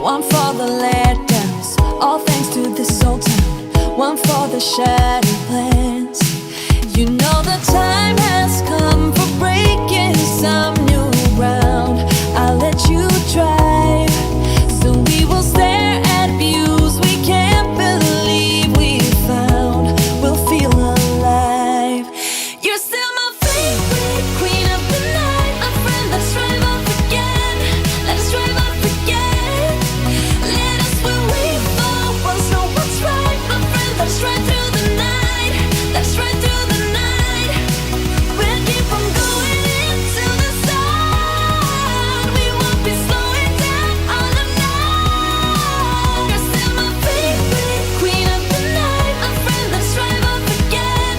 One for the letdowns, all thanks to this old town. One for the shattered plans. You know the time has come for breaking some new ground. I'll let you drive, so we will stare at views we can't believe we found. We'll feel alive. You're still my favorite queen of the night, my friend. Let's drive off again. Let's drive off again. Let us where we fall. Once know what's right, my friend. Let's ride through the night. Let's ride through the night. We'll keep on going into the sun. We won't be slowing down all the night. You're still my favorite queen of the night, my friend. Let's drive off again.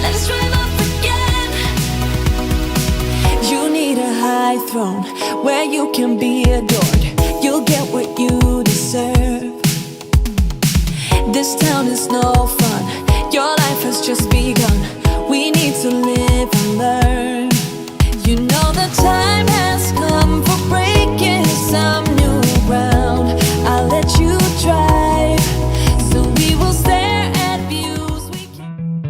Let's drive off again. You need a high throne where you can be adored. You'll get what you deserve. This town is no fun. Your life has just begun. We need to live and learn. You know the time has come for breaking some new ground. I'll let you drive, so we will stare at views we can't.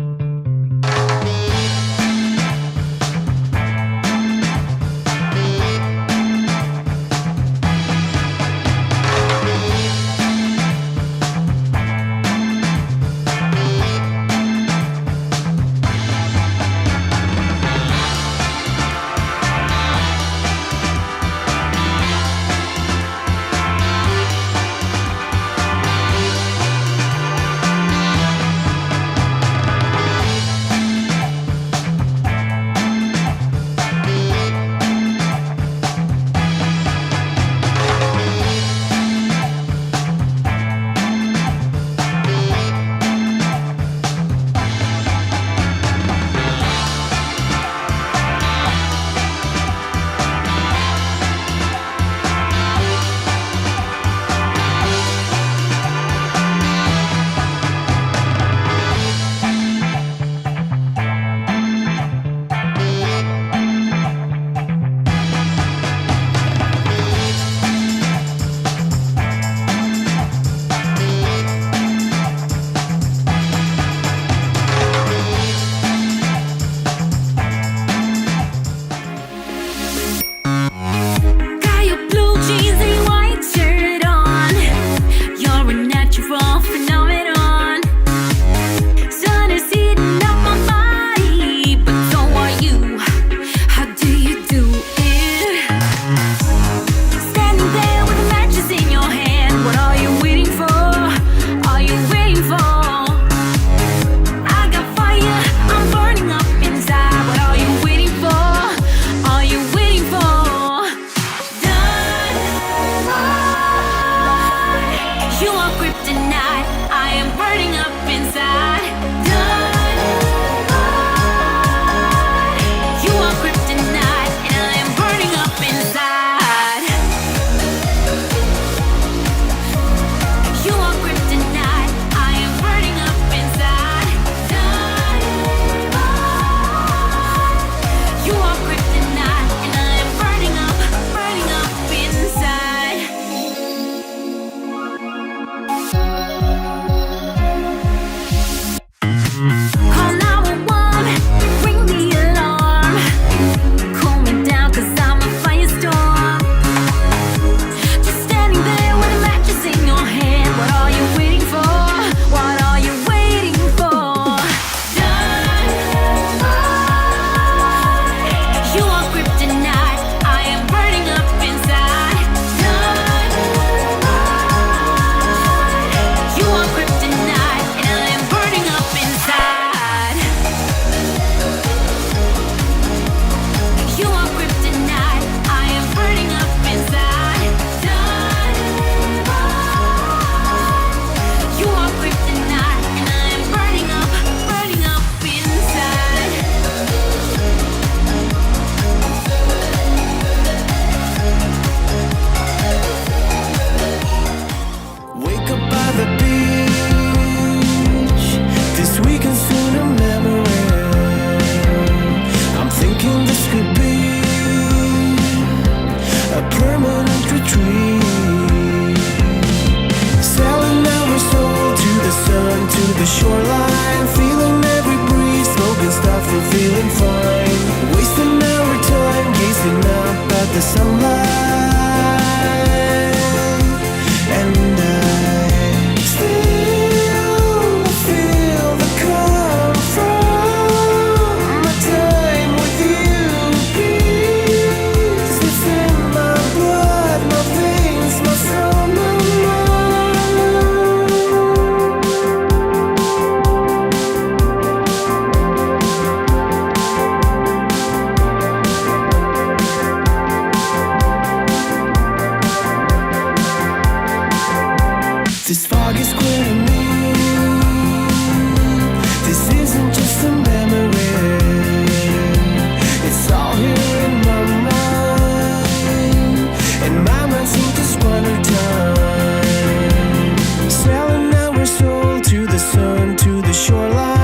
the shoreline, feeling every breeze, smoking stuff and feeling fine. Wasting our time, gazing up at the sunlight. And I still feel the calm from my time with you. Peace, it's in my blood, my veins, my soul, my This fog is clear to me. This isn't just a memory. It's all here in my mind, and my mind seems to run her time. Selling our soul to the sun, to the shoreline.